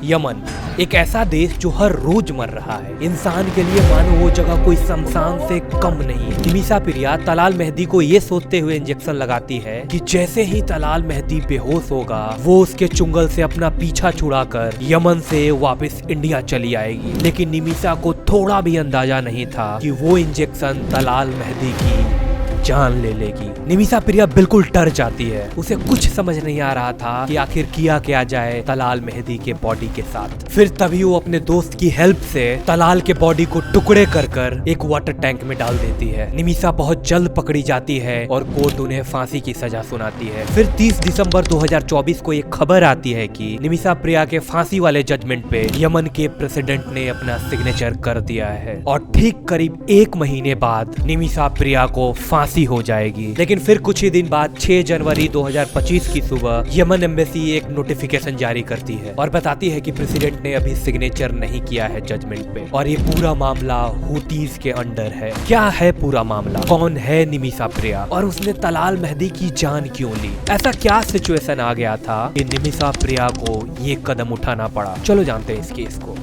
Yemen, एक ऐसा देश जो हर रोज मर रहा है। इंसान के लिए मानो वो जगह कोई शमशान से कम नहीं। निमिषा प्रिया तलाल मेहदी को ये सोचते हुए इंजेक्शन लगाती है कि जैसे ही तलाल मेहदी बेहोश होगा वो उसके चुंगल से अपना पीछा छुड़ाकर यमन से वापस इंडिया चली आएगी। लेकिन निमिषा को थोड़ा भी अंदाजा नहीं था कि वो इंजेक्शन तलाल मेहदी की जान ले लेगी। निमिषा प्रिया बिल्कुल डर जाती है। उसे कुछ समझ नहीं आ रहा था कि आखिर किया क्या जाए तलाल मेहदी के बॉडी के साथ। फिर तभी वो अपने दोस्त की हेल्प से तलाल के बॉडी को टुकड़े कर एक वाटर टैंक में डाल देती है। निमिषा बहुत जल्द पकड़ी जाती है और कोर्ट उन्हें फांसी की सजा सुनाती है। फिर 30 दिसंबर 2024 को एक खबर आती है कि निमिषा प्रिया के फांसी वाले जजमेंट पे यमन के प्रेसिडेंट ने अपना सिग्नेचर कर दिया है और ठीक करीब 1 महीने बाद निमिषा प्रिया को फांसी हो जाएगी। लेकिन फिर कुछ ही दिन बाद 6 जनवरी 2025 की सुबह यमन एम्बेसी एक नोटिफिकेशन जारी करती है और बताती है कि प्रेसिडेंट ने अभी सिग्नेचर नहीं किया है जजमेंट पे और ये पूरा मामला हुतीज के अंडर है। क्या है पूरा मामला, कौन है निमिषा प्रिया और उसने तलाल मेहदी की जान क्यों ली? ऐसा क्या सिचुएशन आ गया था कि निमिषा प्रिया को ये कदम उठाना पड़ा? चलो जानते हैं इस केस को।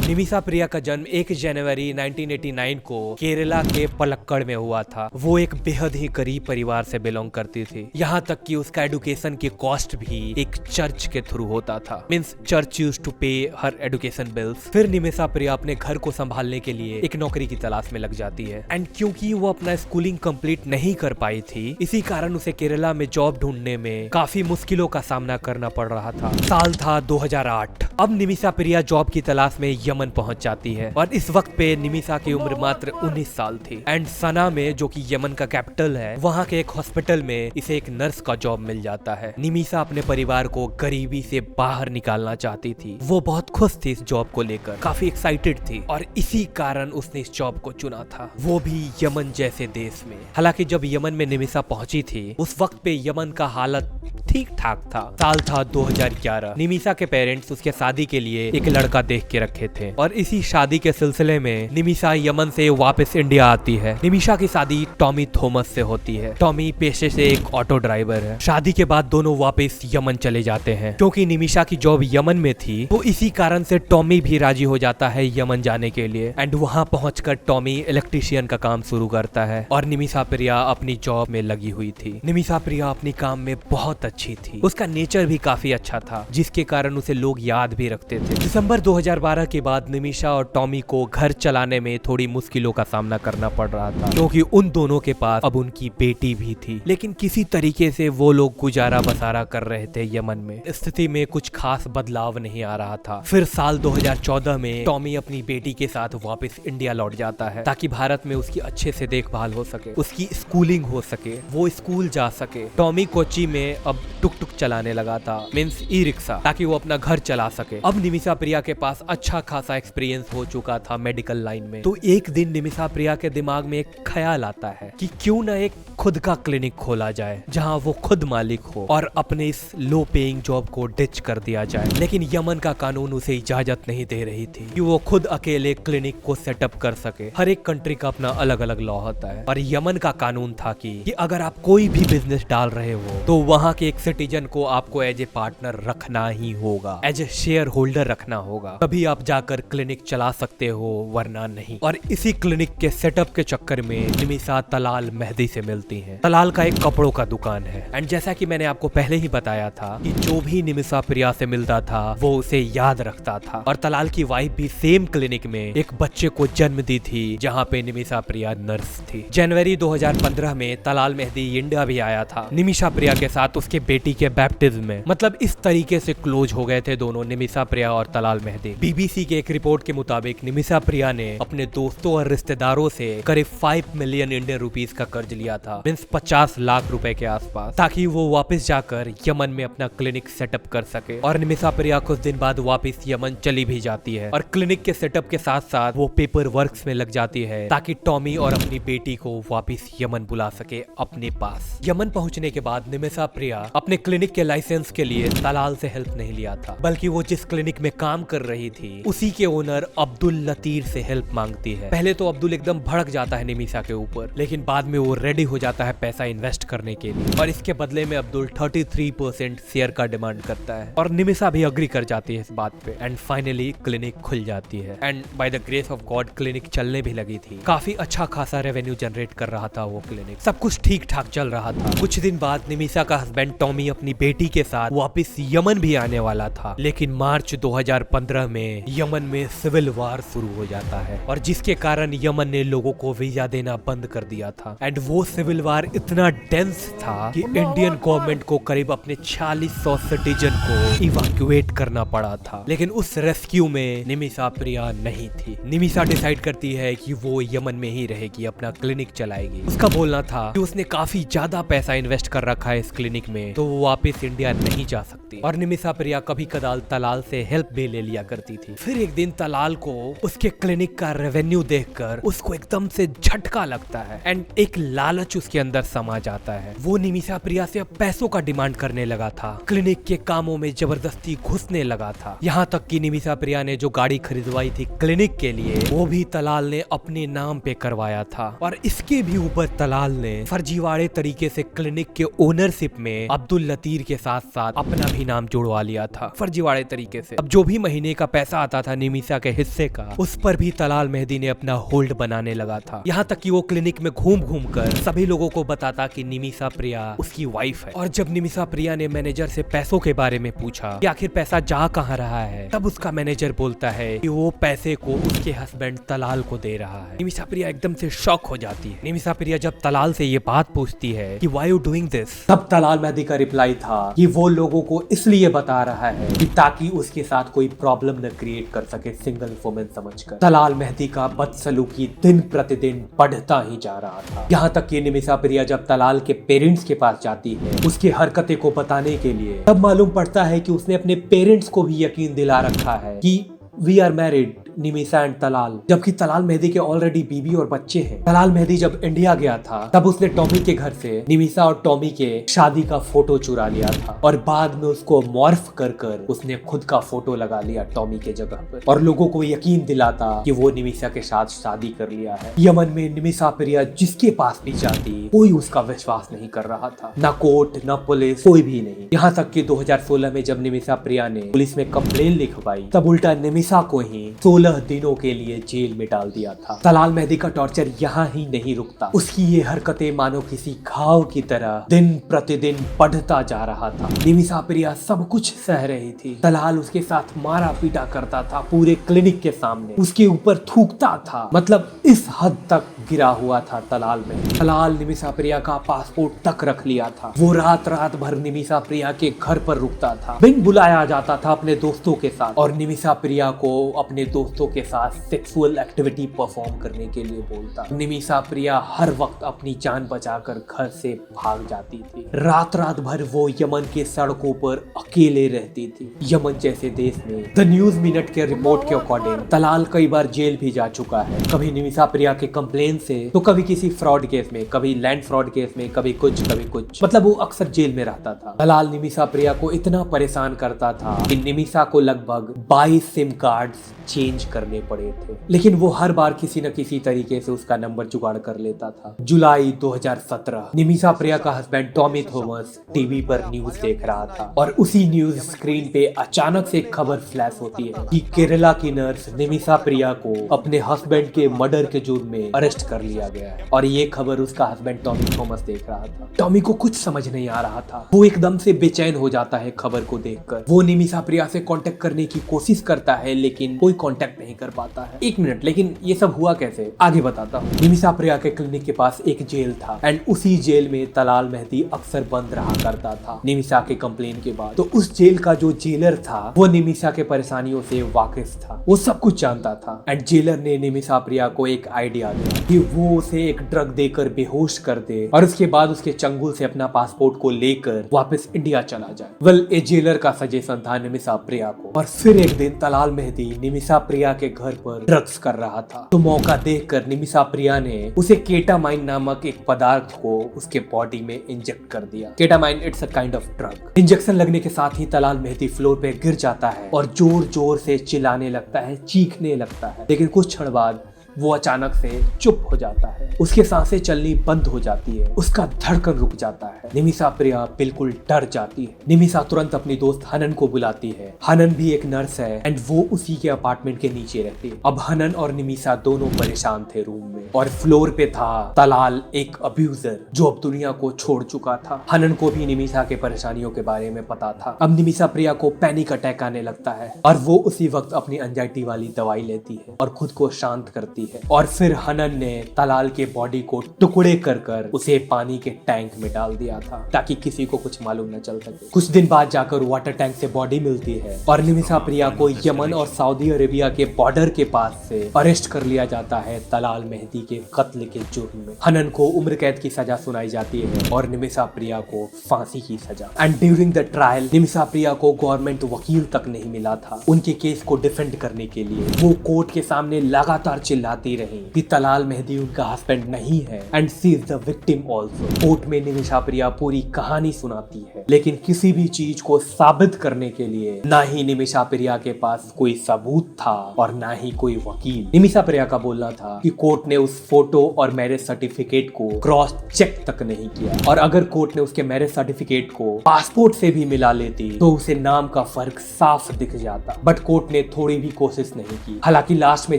निमिषा प्रिया का जन्म 1 जनवरी 1989 को केरला के पलक्कड़ में हुआ था। वो एक बेहद ही गरीब परिवार से बिलोंग करती थी। यहाँ तक कि उसका एडुकेशन की कॉस्ट भी एक चर्च के थ्रू होता था। मींस चर्च यूज्ड टू पे हर एडुकेशन बिल्स। फिर निमिषा प्रिया अपने घर को संभालने के लिए एक नौकरी की तलाश में लग जाती है एंड क्योंकि वो अपना स्कूलिंग कंप्लीट नहीं कर पाई थी, इसी कारण उसे केरला में जॉब ढूंढने में काफी मुश्किलों का सामना करना पड़ रहा था। साल था 2008। अब निमिषा प्रिया जॉब की तलाश में यमन पहुंच जाती है और इस वक्त पे निमिषा की उम्र मात्र 19 साल थी एंड सना में, जो कि यमन का कैपिटल है, वहाँ के एक हॉस्पिटल में इसे एक नर्स का जॉब मिल जाता है। निमिषा अपने परिवार को गरीबी से बाहर निकालना चाहती थी। वो बहुत खुश थी इस जॉब को लेकर, काफी एक्साइटेड थी और इसी कारण उसने इस जॉब को चुना था, वो भी यमन जैसे देश में। हालांकि जब यमन में निमिषा पहुंची थी उस वक्त पे यमन का हालत ठीक ठाक था। साल था 2011। निमिषा के पेरेंट्स उसके शादी के लिए एक लड़का देख के रखे थे और इसी शादी के सिलसिले में निमिषा यमन से वापस इंडिया आती है। निमिषा की शादी टॉमी थॉमस से होती है। टॉमी पेशे से एक ऑटो ड्राइवर है। शादी के बाद दोनों वापस यमन चले जाते हैं। क्योंकि निमिषा की जॉब यमन में थी तो इसी कारण से टॉमी भी राजी हो जाता है यमन जाने के लिए एंड वहाँ पहुंचकर टॉमी इलेक्ट्रीशियन का काम शुरू करता है और निमिषा प्रिया अपनी जॉब में लगी हुई थी। निमिषा प्रिया अपनी काम में बहुत अच्छी थी। उसका नेचर भी काफी अच्छा था जिसके कारण उसे लोग याद भी रखते थे। दिसंबर 2012 के बाद निमिषा और टॉमी को घर चलाने में थोड़ी मुश्किलों का सामना करना पड़ रहा था क्योंकि उन दोनों के पास अब उनकी बेटी भी थी। लेकिन किसी तरीके से वो लोग गुजारा बसारा कर रहे थे यमन में। स्थिति में कुछ खास बदलाव नहीं आ रहा था। फिर साल 2014 में टॉमी अपनी बेटी के साथ वापस इंडिया लौट जाता है ताकि भारत में उसकी अच्छे से देखभाल हो सके, उसकी स्कूलिंग हो सके, वो स्कूल जा सके। टॉमी कोची में अब टुक टुक चलाने लगा था, मींस ई रिक्शा, ताकि वो अपना घर चला सके। अब निमिषा प्रिया के पास अच्छा खासा एक्सपीरियंस हो चुका था मेडिकल लाइन में। तो एक दिन निमिषा प्रिया के दिमाग में एक ख्याल आता है कि क्यों ना एक खुद का क्लिनिक खोला जाए जहां वो खुद मालिक हो और अपने इस लो पेइंग जॉब को डिच कर दिया जाए। लेकिन यमन का कानून उसे इजाजत नहीं दे रही थी कि वो खुद अकेले क्लिनिक को सेटअप कर सके। हर एक कंट्री का अपना अलग अलग लॉ होता है और यमन का कानून था कि अगर आप कोई भी बिजनेस डाल रहे हो तो वहाँ के एक सिटीजन को आपको एज ए पार्टनर रखना ही होगा, एज ए शेयर होल्डर रखना होगा, तभी आप जाकर क्लिनिक चला सकते हो, वरना नहीं। और इसी क्लिनिक के सेटअप के चक्कर में निमिषा तलाल मेहदी से मिलती हैं। तलाल का एक कपड़ों का दुकान है एंड जैसा कि मैंने आपको पहले ही बताया था कि जो भी निमिषा प्रिया से मिलता था वो उसे याद रखता था और तलाल की वाइफ भी सेम क्लिनिक में एक बच्चे को जन्म दी थी जहाँ पे निमिषा प्रिया नर्स थी। जनवरी 2015 में तलाल मेहदी इंडिया भी आया था निमिषा प्रिया के साथ उसके बेटी के बैप्टिज्म में। मतलब इस तरीके से क्लोज हो गए थे दोनों, निमिषा प्रिया और तलाल मेहदी। बीबीसी के एक रिपोर्ट के मुताबिक निमिषा प्रिया ने अपने दोस्तों और रिश्तेदारों से करीब 5 मिलियन इंडियन रुपीस का कर्ज लिया था, मींस 50 लाख रुपए के आसपास, ताकि वो वापस जाकर यमन में अपना क्लिनिक सेटअप कर सके। और निमिषा प्रिया कुछ दिन बाद वापस यमन चली भी जाती है और क्लिनिक के सेटअप के साथ साथ वो पेपर वर्क्स में लग जाती है ताकि टॉमी और अपनी बेटी को वापस यमन बुला सके अपने पास। यमन पहुंचने के बाद निमिषा प्रिया अपने क्लिनिक के लाइसेंस के लिए तलाल से हेल्प नहीं लिया था, बल्कि वो जिस क्लिनिक में काम कर रही थी उसी उसी के ओनर अब्दुल लतीर से हेल्प मांगती है। पहले तो अब्दुल एकदम भड़क जाता है निमिषा के ऊपर, लेकिन बाद में वो रेडी हो जाता है पैसा इन्वेस्ट करने के लिए और इसके बदले में अब्दुल 33% शेयर का डिमांड करता है और निमिषा भी अग्री कर जाती है इस बात पे। एंड फाइनली क्लिनिक खुल जाती है and by the grace of God clinic चलने भी लगी थी। काफी अच्छा खासा रेवेन्यू जनरेट कर रहा था वो क्लिनिक, सब कुछ ठीक ठाक चल रहा था। कुछ दिन बाद निमिषा का हस्बैंड टॉमी अपनी बेटी के साथ वापस यमन भी आने वाला था, लेकिन मार्च 2015 में यमन में सिविल वार शुरू हो जाता है और जिसके कारण यमन ने लोगों को वीजा देना बंद कर दिया था। एंड वो सिविल वार इतना डेंस था कि इंडियन गवर्नमेंट को करीब अपने 4600 सिटीजन को इवैक्यूएट करना पड़ा था। लेकिन उस रेस्क्यू में निमिषा प्रिया नहीं थी। निमिषा डिसाइड करती है कि वो यमन में ही रहेगी, अपना क्लिनिक चलाएगी। उसका बोलना था कि उसने काफी ज्यादा पैसा इन्वेस्ट कर रखा है इस क्लिनिक में, तो वो वापस इंडिया नहीं जा सकती। और निमिषा प्रिया कभी कदाल तलाल से हेल्प भी ले लिया करती थी। फिर एक दिन तलाल को उसके क्लिनिक का रेवेन्यू देखकर उसको एकदम से झटका लगता है एंड एक लालच उसके अंदर समा जाता है। वो निमिषा प्रिया से अब पैसों का डिमांड करने लगा था, क्लिनिक के कामों में जबरदस्ती घुसने लगा था। यहाँ तक कि निमिषा प्रिया ने जो गाड़ी खरीदवाई थी क्लिनिक के लिए, वो भी तलाल ने अपने नाम पे करवाया था। और इसके भी ऊपर तलाल ने फर्जीवाड़े तरीके से क्लिनिक के ओनरशिप में अब्दुल लतीर के साथ साथ अपना भी नाम जुड़वा लिया था, फर्जीवाड़े तरीके से। अब जो भी महीने का पैसा आता था निमिषा के हिस्से का, उस पर भी तलाल मेहदी ने अपना होल्ड बनाने लगा था। यहाँ तक कि वो क्लिनिक में घूम घूम कर सभी लोगों को बताता कि निमिषा प्रिया उसकी वाइफ है। और जब निमिषा प्रिया ने मैनेजर से पैसों के बारे में पूछा कि आखिर पैसा जा कहाँ रहा है, तब उसका मैनेजर बोलता है कि वो पैसे को उसके हस्बैंड तलाल को दे रहा है। निमिषा प्रिया एकदम से शॉक हो जाती है। निमिषा प्रिया जब तलाल से ये बात पूछती है कि व्हाई यू डूइंग दिस, तब तलाल मेहदी का रिप्लाई था कि वो लोगों को इसलिए बता रहा है कि ताकि उसके साथ कोई प्रॉब्लम न क्रिएट कर सके सिंगल वुमेन समझकर। तलाल मेहदी का बदसलूकी दिन प्रतिदिन बढ़ता ही जा रहा था। यहाँ तक कि निमिषा प्रिया जब तलाल के पेरेंट्स के पास जाती है उसकी हरकतें को बताने के लिए, तब मालूम पड़ता है कि उसने अपने पेरेंट्स को भी यकीन दिला रखा है कि we are married, Nimisha and Talal. जबकि तलाल मेहदी के ऑलरेडी बीबी और बच्चे हैं। तलाल मेहदी जब इंडिया गया था तब उसने टॉमी के घर से निमिषा और टॉमी के शादी का फोटो चुरा लिया था और बाद में उसको मॉर्फ कर कर उसने खुद का फोटो लगा लिया टॉमी के जगह पर और लोगों को यकीन दिलाता कि वो निमिषा के साथ शादी कर लिया है। यमन में निमिषा प्रिया जिसके पास भी जाती कोई उसका विश्वास नहीं कर रहा था, न कोर्ट न पुलिस, कोई भी नहीं। यहाँ तक कि 2016 में जब निमिषा प्रिया ने पुलिस में कंप्लेन लिखवाई तब उल्टा निमिषा को ही 16 दिनों के लिए जेल में डाल दिया था। तलाल मेहदी का टॉर्चर यहाँ ही नहीं रुकता। उसकी ये हरकतें मानो किसी घाव की तरह दिन प्रतिदिन बढ़ता जा रहा था। निमिषा प्रिया सब कुछ सह रही थी। तलाल उसके साथ मारा पीटा करता था, पूरे क्लिनिक के सामने उसके ऊपर थूकता था। मतलब इस हद तक गिरा हुआ था तलाल में। तलाल निमिषा प्रिया का पासपोर्ट तक रख लिया था। वो रात रात भर निमिषा प्रिया के घर पर रुकता था, बिन बुलाया जाता था अपने दोस्तों के साथ और निमिषा प्रिया को अपने दोस्तों के साथ सेक्सुअल एक्टिविटी परफॉर्म करने के लिए बोलता। निमिषा प्रिया हर वक्त अपनी जान बचाकर घर से भाग जाती थी। रात रात भर वो यमन के सड़कों पर अकेले रहती थी। यमन जैसे देश में द न्यूज मिनट के रिपोर्ट के अकॉर्डिंग तलाल कई बार जेल भी जा चुका है। कभी निमिषा प्रिया के कंप्लेन से, तो कभी किसी फ्रॉड केस में, कभी लैंड फ्रॉड केस में, कभी कुछ कभी कुछ। मतलब वो अक्सर जेल में रहता था। तलाल निमिषा प्रिया को इतना परेशान करता था कि निमिषा को लगभग 22 सिम कार्ड चेंज करने पड़े थे, लेकिन वो हर बार किसी न किसी तरीके से उसका नंबर जुगाड़ कर लेता था। जुलाई 2017 निमिषा प्रिया का हस्बैंड टॉमी थॉमस टीवी पर न्यूज देख रहा था और उसी न्यूज स्क्रीन पे अचानक से एक खबर फ्लैश होती है कि केरला की नर्स निमिषा प्रिया को अपने हस्बैंड के मर्डर के जुर्म में अरेस्ट कर लिया गया है। और ये खबर उसका हस्बैंड टॉमी थॉमस देख रहा था। टॉमी को कुछ समझ नहीं आ रहा था। वो एकदम से बेचैन हो जाता है खबर को देखकर। वो निमिषा प्रिया से कांटेक्ट करने की कोशिश करता है लेकिन कोई कांटेक्ट नहीं कर पाता है। एक मिनट, लेकिन ये सब हुआ कैसे, आगे बताता हूँ। निमिषा प्रिया के क्लिनिक के पास एक जेल था एंड उसी जेल में तलाल मेहदी अक्सर बंद रहा करता था निमिषा के कंप्लेन के बाद। तो उस जेल का जो जेलर था वो निमिषा के परेशानियों से वाकिफ था, वो सब कुछ जानता था। एंड जेलर ने निमिषा प्रिया को एक आइडिया दिया कि वो उसे एक ड्रग देकर बेहोश कर दे और उसके बाद उसके चंगुल से अपना पासपोर्ट को लेकर वापस इंडिया चला जाए। वेल, ए जेलर का सजेशन था निमिषा प्रिया को। और फिर एक दिन तलाल मेहदी निमिषा प्रिया प्रिया के घर पर ड्रग्स कर रहा था। तो मौका देखकर निमिषा प्रिया ने उसे केटामाइन नामक एक पदार्थ को उसके बॉडी में इंजेक्ट कर दिया। Ketamine it's a kind of drug. Injection लगने के साथ ही तलाल मेहदी फ्लोर पे गिर जाता है और जोर जोर से चिल्लाने लगता है, चीखने लगता है। लेकिन कुछ क्षण बाद वो अचानक से चुप हो जाता है। उसके सांसें चलनी बंद हो जाती है, उसका धड़कन रुक जाता है। निमिषा प्रिया बिल्कुल डर जाती है। निमिषा तुरंत अपनी दोस्त हनन को बुलाती है। हनन भी एक नर्स है एंड वो उसी के अपार्टमेंट के नीचे रहती है। अब हनन और निमिषा दोनों परेशान थे रूम में, और फ्लोर पे था तलाल, एक अब्यूजर जो अब दुनिया को छोड़ चुका था। हनन को भी निमिषा के परेशानियों के बारे में पता था। अब निमिषा प्रिया को पैनिक अटैक आने लगता है और वो उसी वक्त अपनी एंजाइटी वाली दवाई लेती है और खुद को शांत करती है। और फिर हनन ने तलाल के बॉडी को टुकड़े कर कर उसे पानी के टैंक में डाल दिया था ताकि किसी को कुछ मालूम न चल सके। कुछ दिन बाद जाकर वाटर टैंक से बॉडी मिलती है और निमिषा प्रिया को यमन और सऊदी अरेबिया के बॉर्डर के पास से अरेस्ट कर लिया जाता है तलाल मेहदी के कत्ल के जुर्म में। हनन को उम्र कैद की सजा सुनाई जाती है और निमिषा प्रिया को फांसी की सजा। And during the trial Nimisha Priya को गवर्नमेंट वकील तक नहीं मिला था उनके केस को डिफेंड करने के लिए। वो कोर्ट के सामने लगातार चिल्लाती रही कि तलाल मेहदी उनका हस्बैंड नहीं है and she is the victim also. Court में निमिषा प्रिया पूरी कहानी सुनाती है, लेकिन किसी भी चीज को साबित करने के लिए ना ही निमिषा प्रिया के पास कोई सबूत था और ना ही कोई वकील। निमिषा प्रिया का बोलना था कि कोर्ट ने उस फोटो और मैरिज सर्टिफिकेट को क्रॉस चेक तक नहीं किया, और अगर कोर्ट ने उसके मैरिज सर्टिफिकेट को पासपोर्ट से भी मिला लेती तो उसे नाम का फर्क साफ दिख जाता। बट कोर्ट ने थोड़ी भी कोशिश नहीं की। हालांकि लास्ट में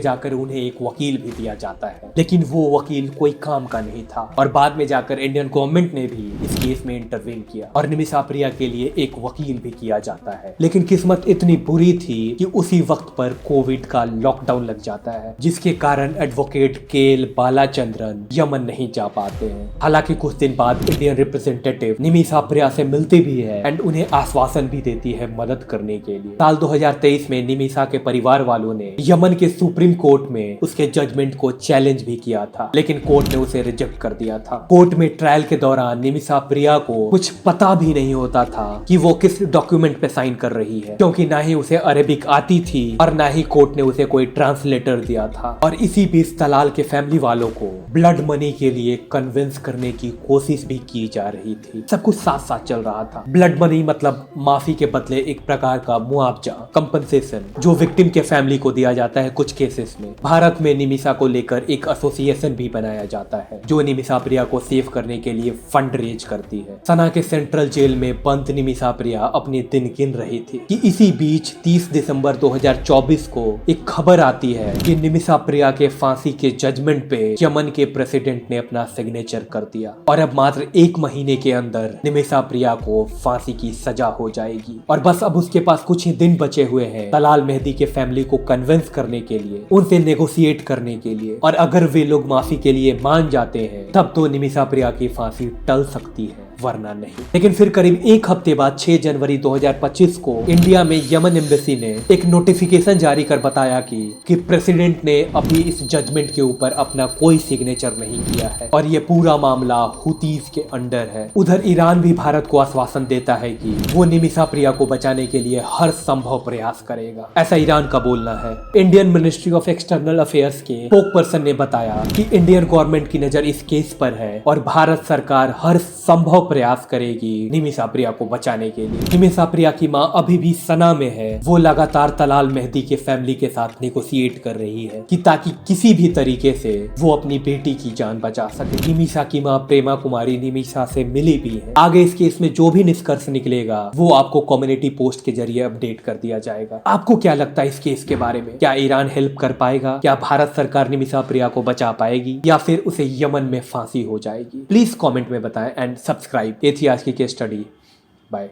जाकर उन्हें एक वकील भी दिया जाता है, लेकिन वो वकील कोई काम का नहीं था, और बाद में जाकर इंडियन गवर्नमेंट ने भी इस केस में इंटरवीन किया और निमिषा प्रिया के लिए एक वकील भी किया जाता है। लेकिन किस्मत इतनी बुरी थी कि उसी वक्त पर कोविड का लॉकडाउन लग जाता है, जिसके कारण एडवोकेट केएल बालाचंद्रन यमन नहीं जा पाते हैं। हालांकि कुछ दिन बाद इंडियन रिप्रेजेंटेटिव निमिषा प्रिया से मिलती भी है एंड उन्हें आश्वासन भी देती है मदद करने के लिए। साल 2023 में निमिषा के परिवार वालों ने यमन के सुप्रीम कोर्ट में उसके जजमेंट को चैलेंज भी किया था, लेकिन कोर्ट ने उसे रिजेक्ट कर दिया था। कोर्ट में ट्रायल के दौरान निमिषा प्रिया को कुछ पता भी नहीं होता था कि वो किस डॉक्यूमेंट पे साइन कर रही है, क्योंकि ना ही उसे अरेबिक आती थी और ना ही कोर्ट ने उसे कोई ट्रांसलेटर दिया था। और इसी बीच तलाल के फैमिली वालों को ब्लड मनी के लिए कन्विंस करने की कोशिश भी की जा रही थी। सब कुछ साथ साथ चल रहा था। ब्लड मनी मतलब माफी के बदले एक प्रकार का मुआवजा, कंपनसेशन, जो विक्टिम के फैमिली को दिया जाता है कुछ केसेस में। भारत में निमिषा को लेकर एक एसोसिएशन भी बनाया जाता है जो निमिषा प्रिया को सेव करने के लिए फंड रेज करती है। सना के सेंट्रल जेल में बंद निमिषा प्रिया अपने दिन गिन रही थी कि इसी बीच 30 दिसंबर 2024 को एक खबर आती है कि निमिषा प्रिया के फांसी के जजमेंट पे यमन के प्रेसिडेंट ने अपना सिग्नेचर कर दिया, और अब मात्र 1 महीने के अंदर निमिषा प्रिया को फांसी की सजा हो जाएगी। और बस अब उसके पास कुछ ही दिन बचे हुए हैं तलाल मेहदी के फैमिली को कन्विंस करने के लिए, उनसे नेगोशिएट करने के लिए, और अगर वे लोग माफी के लिए मान जाते हैं तब तो निमिषा प्रिया की फांसी टल सकती है, वरना नहीं। लेकिन फिर करीब एक हफ्ते बाद 6 जनवरी 2025 को इंडिया में यमन एम्बेसी ने एक नोटिफिकेशन जारी कर बताया कि प्रेसिडेंट ने अभी इस जजमेंट के ऊपर अपना कोई सिग्नेचर नहीं किया है और ये पूरा मामला हुतीज के अंडर है। उधर ईरान भी भारत को आश्वासन देता है कि वो निमिषा प्रिया को बचाने के लिए हर संभव प्रयास करेगा, ऐसा ईरान का बोलना है। Indian ministry of external affairs के स्पोक पर्सन ने बताया कि इंडियन गवर्नमेंट की नजर इस केस पर है और भारत सरकार हर संभव प्रयास करेगी निमिषा प्रिया को बचाने के लिए। निमिषा प्रिया की मां अभी भी सना में है। वो लगातार तलाल मेहदी के फैमिली के साथ नेगोशिएट कर रही है कि ताकि किसी भी तरीके से वो अपनी बेटी की जान बचा सके। निमिषा की मां प्रेमा कुमारी निमिषा से मिली भी है। आगे इस केस में जो भी निष्कर्ष निकलेगा वो आपको कम्युनिटी पोस्ट के जरिए अपडेट कर दिया जाएगा। आपको क्या लगता है इस केस के बारे में? क्या ईरान हेल्प कर पाएगा? क्या भारत सरकार निमिषा प्रिया को बचा पाएगी या फिर उसे यमन में फांसी हो जाएगी? प्लीज कमेंट में बताएं एंड सब्सक्राइब। ये थी आज की केस स्टडी। बाय।